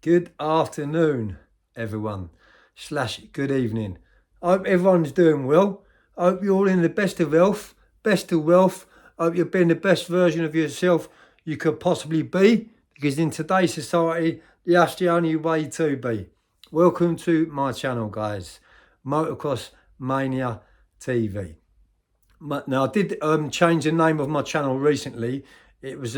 Good afternoon, everyone, / good evening. I hope everyone's doing well. I hope you're all in the best of health, best of wealth. I hope you're being the best version of yourself you could possibly be, because in today's society, that's the only way to be. Welcome to my channel, guys. Motocross Mania TV. Now, I did change the name of my channel recently. It was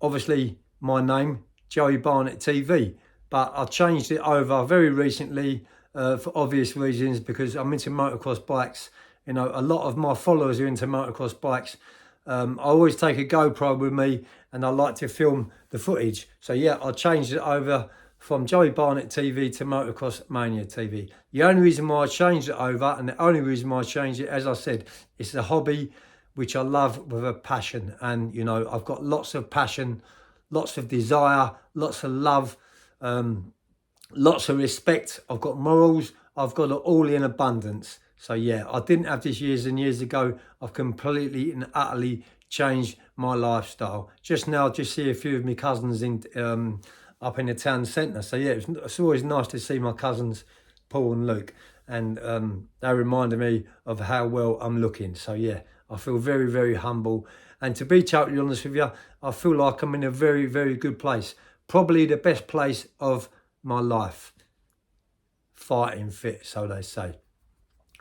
obviously my name, Joey Barnett TV, but I changed it over very recently for obvious reasons, because I'm into motocross bikes. You know, a lot of my followers are into motocross bikes. I always take a GoPro with me and I like to film the footage. So yeah, I changed it over from Joey Barnett TV to Motocross Mania TV. The only reason why I changed it over, and the only reason why I changed it, as I said, it's a hobby which I love with a passion. And, you know, I've got lots of passion, lots of desire, lots of love, lots of respect. I've got morals. I've got it all in abundance. So yeah, I didn't have this years and years ago. I've completely and utterly changed my lifestyle. Just now, just see a few of my cousins in up in the town centre. So yeah, it's always nice to see my cousins, Paul and Luke, and they reminded me of how well I'm looking. So yeah, I feel very, very humble. And to be totally honest with you, I feel like I'm in a very, very good place. Probably the best place of my life. Fighting fit, so they say.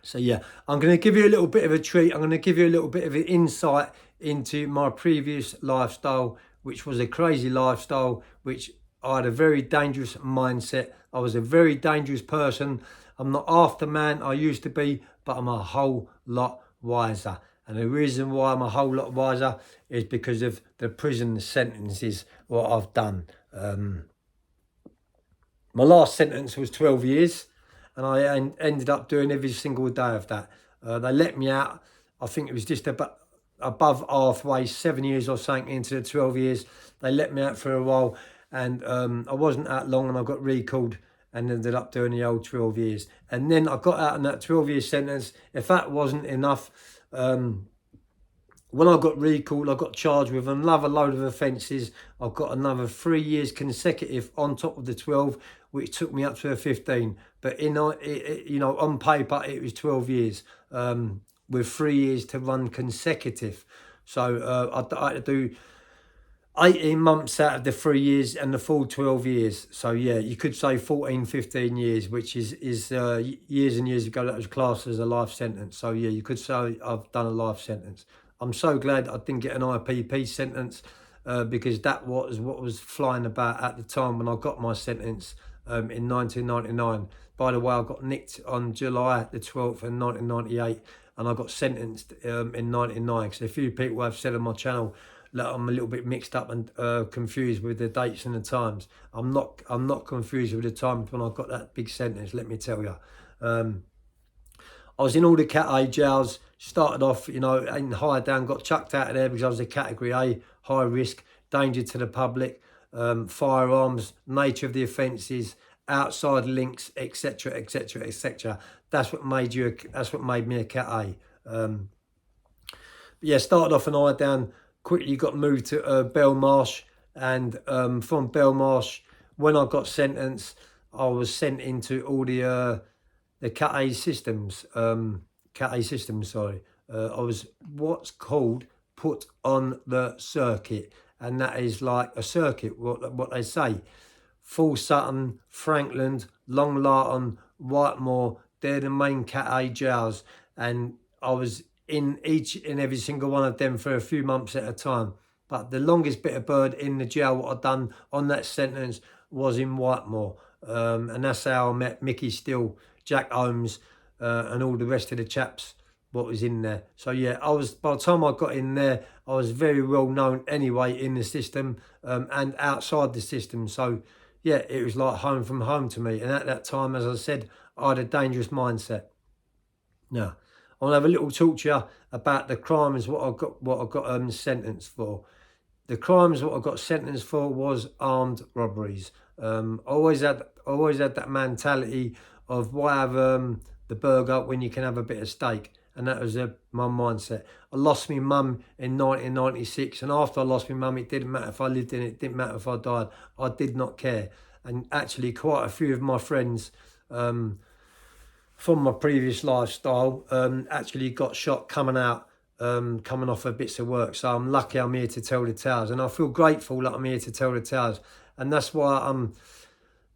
So yeah, I'm going to give you a little bit of a treat. I'm going to give you a little bit of an insight into my previous lifestyle, which was a crazy lifestyle, which I had a very dangerous mindset. I was a very dangerous person. I'm not half the man I used to be, but I'm a whole lot wiser. And the reason why I'm a whole lot wiser is because of the prison sentences, what I've done. My last sentence was 12 years, and I ended up doing every single day of that. They let me out. I think it was just above halfway, 7 years or something into the 12 years. They let me out for a while, and I wasn't that long, and I got recalled and ended up doing the old 12 years. And then I got out in that 12-year sentence. If that wasn't enough, when I got recalled, I got charged with another load of offences. I've got another 3 years consecutive on top of the 12, which took me up to a 15. But you know, on paper, it was 12 years with 3 years to run consecutive. So I had to do 18 months out of the 3 years and the full 12 years. So yeah, you could say 14, 15 years, which is years and years ago, that was classed as a life sentence. So yeah, you could say I've done a life sentence. I'm so glad I didn't get an IPP sentence because that was what was flying about at the time when I got my sentence in 1999. By the way, I got nicked on July the 12th in 1998, and I got sentenced in 99. Because a few people have said on my channel that I'm a little bit mixed up and confused with the dates and the times. I'm not confused with the times when I got that big sentence, let me tell you. I was in all the Cat A jails, started off, you know, in higher down, got chucked out of there because I was a Category A, high risk, danger to the public, firearms, nature of the offences, outside links, etc., etc., etc. That's what made me a Cat A. Yeah, started off in higher down, quickly got moved to Belmarsh, and from Belmarsh, when I got sentenced, I was sent into all the Cat A systems, sorry. I was what's called put on the circuit, and that is like a circuit, what they say. Full Sutton, Frankland, Long Larton, Whitemoor, they're the main Cat A jails, and I was in each and every single one of them for a few months at a time. But the longest bit of bird in the jail, what I'd done on that sentence, was in Whitemoor. And that's how I met Mickey Steele, Jack Holmes, and all the rest of the chaps what was in there. So yeah, by the time I got in there, I was very well known anyway in the system and outside the system. So yeah, it was like home from home to me. And at that time, as I said, I had a dangerous mindset. Now, I want to have a little talk to you about the crimes what I got sentenced for. The crimes what I got sentenced for was armed robberies. Always had that mentality of why have the burger when you can have a bit of steak. and that was my mindset. I lost my mum in 1996, and after I lost my mum, it didn't matter if I lived in it, it didn't matter if I died. I did not care. And actually, quite a few of my friends from my previous lifestyle actually got shot coming out, coming off of bits of work. So I'm lucky I'm here to tell the tales, and I feel grateful that I'm here to tell the tales. And that's why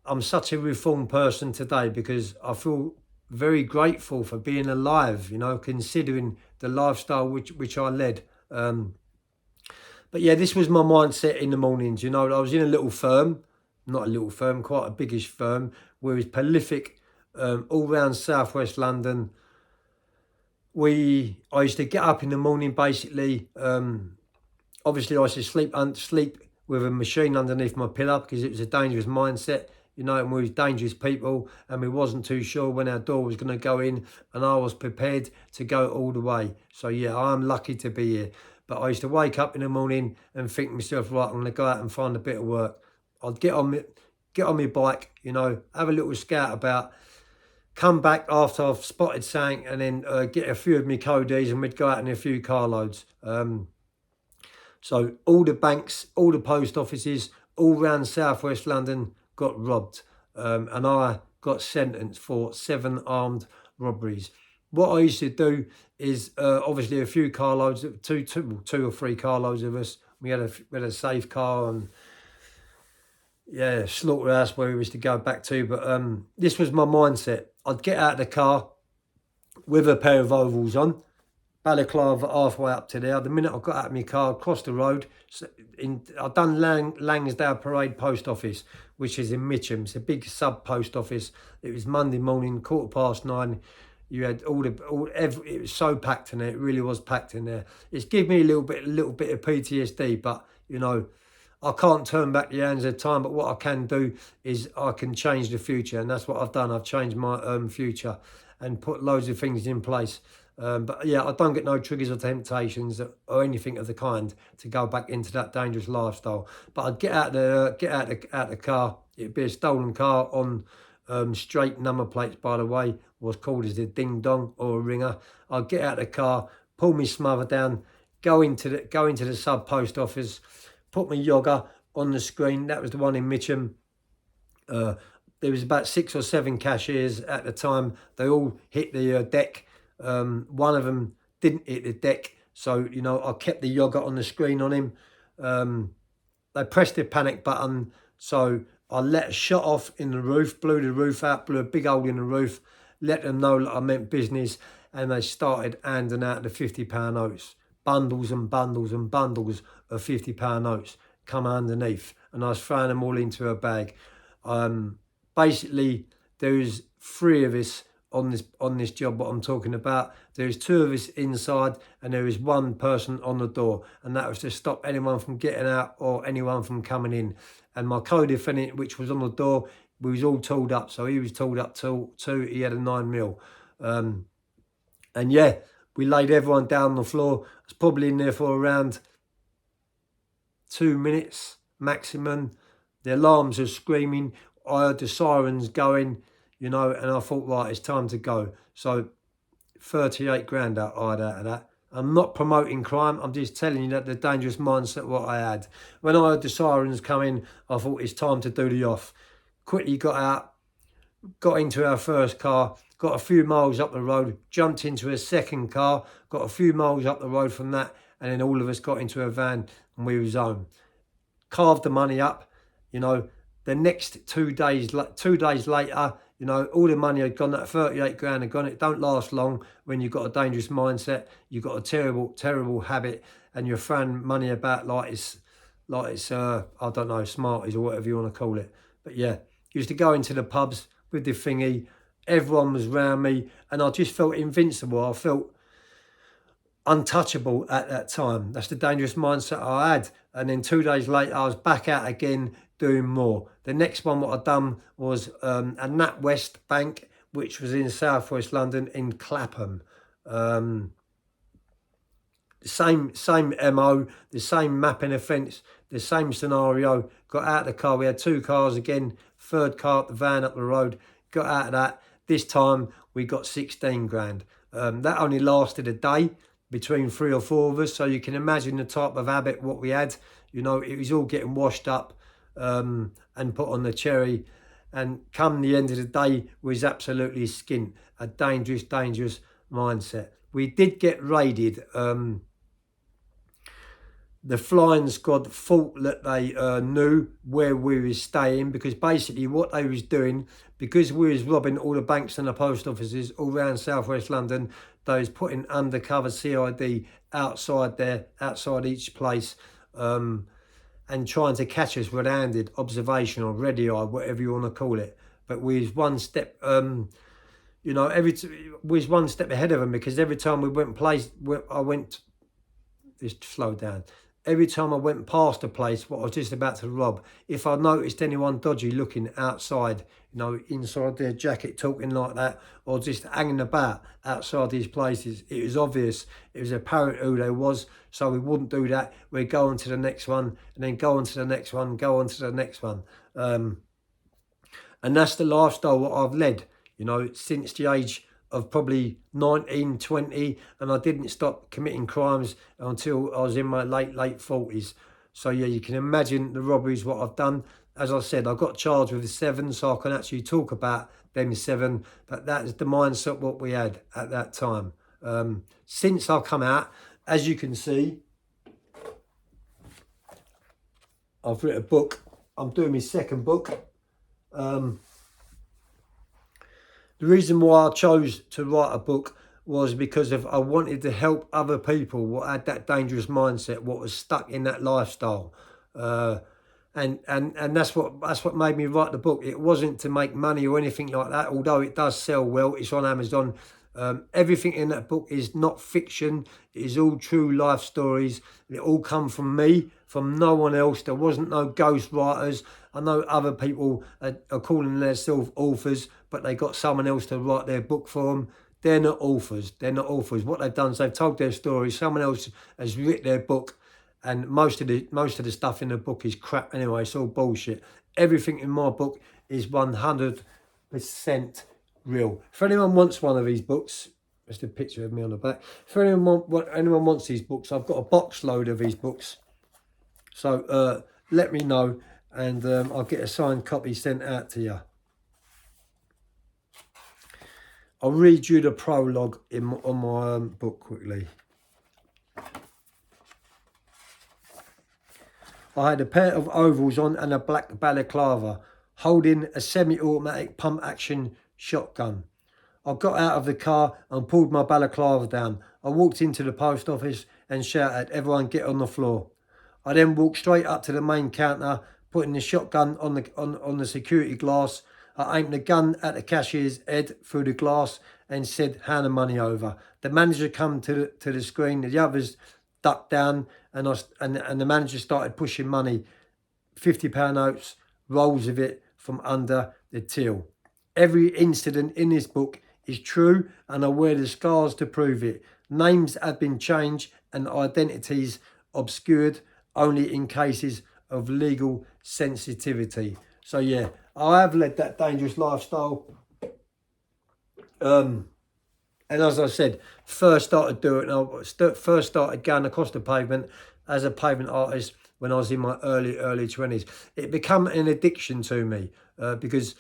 I'm such a reformed person today, because I feel very grateful for being alive, you know, considering the lifestyle which I led. But yeah, this was my mindset in the mornings. You know, I was in a little firm, not a little firm, quite a biggish firm, where it's prolific all around southwest London. I used to get up in the morning, basically. Obviously, I used to sleep with a machine underneath my pillow, because it was a dangerous mindset. You know, and we was dangerous people, and we wasn't too sure when our door was going to go in, and I was prepared to go all the way. So yeah, I'm lucky to be here. But I used to wake up in the morning and think to myself, right, I'm going to go out and find a bit of work. I'd get on my bike, you know, have a little scout about, come back after I've spotted something, and then get a few of my codees, and we'd go out in a few carloads. So all the banks, all the post offices, all around southwest London got robbed, and I got sentenced for 7 armed robberies. What I used to do is obviously a few carloads, two or three carloads of us. We had a safe car, and yeah, slaughterhouse where we was to go back to. But this was my mindset. I'd get out of the car with a pair of overalls on, balaclava halfway up to there. The minute I got out of my car, across the road, I'd done Langsdale Parade Post Office, which is in Mitcham. It's a big sub post office. It was Monday morning, 9:15. You had it was so packed in there. It really was packed in there. It's given me a little bit of PTSD, but you know, I can't turn back the hands of time. But what I can do is I can change the future, and that's what I've done. I've changed my future and put loads of things in place. But yeah, I don't get no triggers or temptations or anything of the kind to go back into that dangerous lifestyle. But I'd get out the car. It'd be a stolen car on straight number plates, by the way, what's called as a ding dong or a ringer. I'd get out the car, pull my smother down, go into the sub post office, put my yogger on the screen. That was the one in Mitcham. There was about 6 or 7 cashiers at the time. They all hit the deck. One of them didn't hit the deck, so you know, I kept the yogurt on the screen on him. They pressed the panic button, so I let a shot off in the roof, blew the roof out, blew a big hole in the roof, let them know that I meant business, and they started handing out the £50 notes, bundles and bundles and bundles of £50 notes come underneath, and I was throwing them all into a bag. Basically, there was 3 of us on this job, what I'm talking about. There's 2 of us inside, and there is 1 person on the door, and that was to stop anyone from getting out or anyone from coming in. And my co-defendant, which was on the door, we was all tooled up, so he was tooled up too. He had a 9mm, and yeah, we laid everyone down on the floor. I was probably in there for around 2 minutes maximum. The alarms were screaming. I heard the sirens going, you know, and I thought, right, it's time to go. So 38 grand I had out of that. I'm not promoting crime. I'm just telling you that the dangerous mindset what I had. When I heard the sirens coming, I thought it's time to do the off. Quickly got out, got into our first car, got a few miles up the road, jumped into a second car, got a few miles up the road from that, and then all of us got into a van and we was home. Carved the money up, you know. The next 2 days later, you know, all the money had gone, that 38 grand had gone. It don't last long when you've got a dangerous mindset. You've got a terrible habit, and you're throwing money about like it's I don't know, Smarties or whatever you want to call it. But yeah, used to go into the pubs with the thingy. Everyone was around me, and I just felt invincible. I felt untouchable at that time. That's the dangerous mindset I had. And then 2 days later, I was back out again doing more. The next one what I'd done was a NatWest Bank, which was in southwest London in Clapham. Same MO, the same mapping offence, the same scenario. Got out of the car. We had 2 cars again. 3rd car, the van up the road. Got out of that. This time we got 16 grand. That only lasted a day between 3 or 4 of us. So you can imagine the type of habit what we had. You know, it was all getting washed up and put on the cherry. And come the end of the day, was absolutely skint. A dangerous, dangerous mindset. We did get raided. The flying squad thought that they knew where we was staying, because basically what they was doing, because we was robbing all the banks and the post offices all around southwest London, they was putting undercover CID outside there, outside each place, and trying to catch us red-handed, observation or ready-eye, whatever you want to call it. But we was one step, you know, we was one step ahead of them, because every time we went just slow down. Every time I went past a place what I was just about to rob, if I noticed anyone dodgy looking outside, you know, inside their jacket talking like that, or just hanging about outside these places, it was obvious, it was apparent who they was, so we wouldn't do that. We'd go on to the next one, and then go on to the next one, go on to the next one. And that's the lifestyle what I've led, you know, since the age of probably 19, 20, and I didn't stop committing crimes until I was in my late 40s. So yeah, you can imagine the robberies what I've done. As I said, I got charged with 7, so I can actually talk about them 7, but that is the mindset what we had at that time. Since I've come out, as you can see, I've written a book. I'm doing my second book. The reason why I chose to write a book was because I wanted to help other people what had that dangerous mindset, what was stuck in that lifestyle. And that's what made me write the book. It wasn't to make money or anything like that, although it does sell well. It's on Amazon. Everything in that book is not fiction. It is all true life stories. It all come from me, from no one else. There wasn't no ghost writers. I know other people are calling themselves authors, but they got someone else to write their book for them. They're not authors. They're not authors. What they've done is they've told their story. Someone else has written their book, and most of the stuff in the book is crap anyway. It's all bullshit. Everything in my book is 100% real. If anyone wants one of these books, just a picture of me on the back. If anyone wants these books, I've got a box load of these books. So let me know, and I'll get a signed copy sent out to you. I'll read you the prologue on my book quickly. I had a pair of overalls on and a black balaclava, holding a semi-automatic pump-action shotgun. I got out of the car and pulled my balaclava down. I walked into the post office and shouted, "Everyone get on the floor." I then walked straight up to the main counter, putting the shotgun on the security glass. I aimed the gun at the cashier's head through the glass and said, "Hand the money over." The manager come to the screen. The others ducked down, and the manager started pushing money, £50 notes, rolls of it from under the till. Every incident in this book is true, and I wear the scars to prove it. Names have been changed and identities obscured only in cases of legal sensitivity. So yeah, I have led that dangerous lifestyle. And as I said, first started going across the pavement as a pavement artist when I was in my early 20s. It became an addiction to me because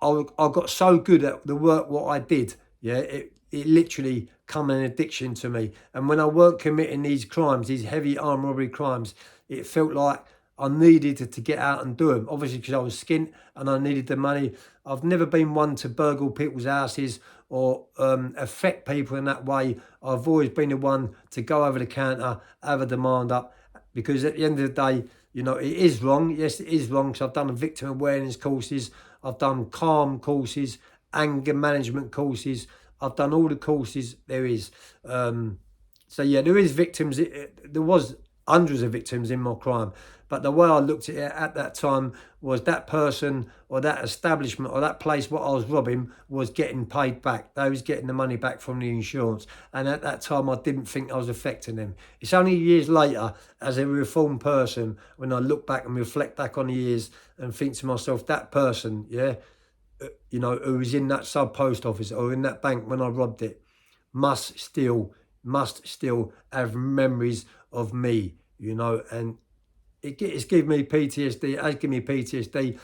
I got so good at the work what I did. Yeah, it literally come an addiction to me. And when I weren't committing these crimes, these heavy armed robbery crimes, it felt like I needed to get out and do them. Obviously, because I was skint and I needed the money. I've never been one to burgle people's houses or affect people in that way. I've always been the one to go over the counter, have a demand up, because at the end of the day, you know, it is wrong. Yes, it is wrong. So I've done victim awareness courses. I've done calm courses, anger management courses. I've done all the courses there is. So yeah, there is victims. There was hundreds of victims in my crime. But the way I looked at it at that time was that person or that establishment or that place what I was robbing was getting paid back. They was getting the money back from the insurance. And at that time, I didn't think I was affecting them. It's only years later, as a reformed person, when I look back and reflect back on the years and think to myself, that person, yeah, you know, who was in that sub post office or in that bank when I robbed it, must still have memories of me, you know, and it's given me PTSD. It has given me PTSD.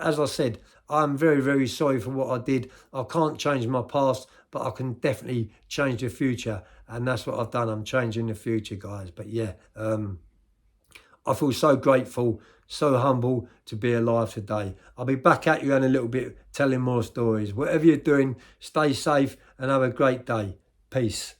As I said, I'm very, very sorry for what I did. I can't change my past, but I can definitely change the future. And that's what I've done. I'm changing the future, guys. But yeah, I feel so grateful, so humble to be alive today. I'll be back at you in a little bit, telling more stories. Whatever you're doing, stay safe and have a great day. Peace.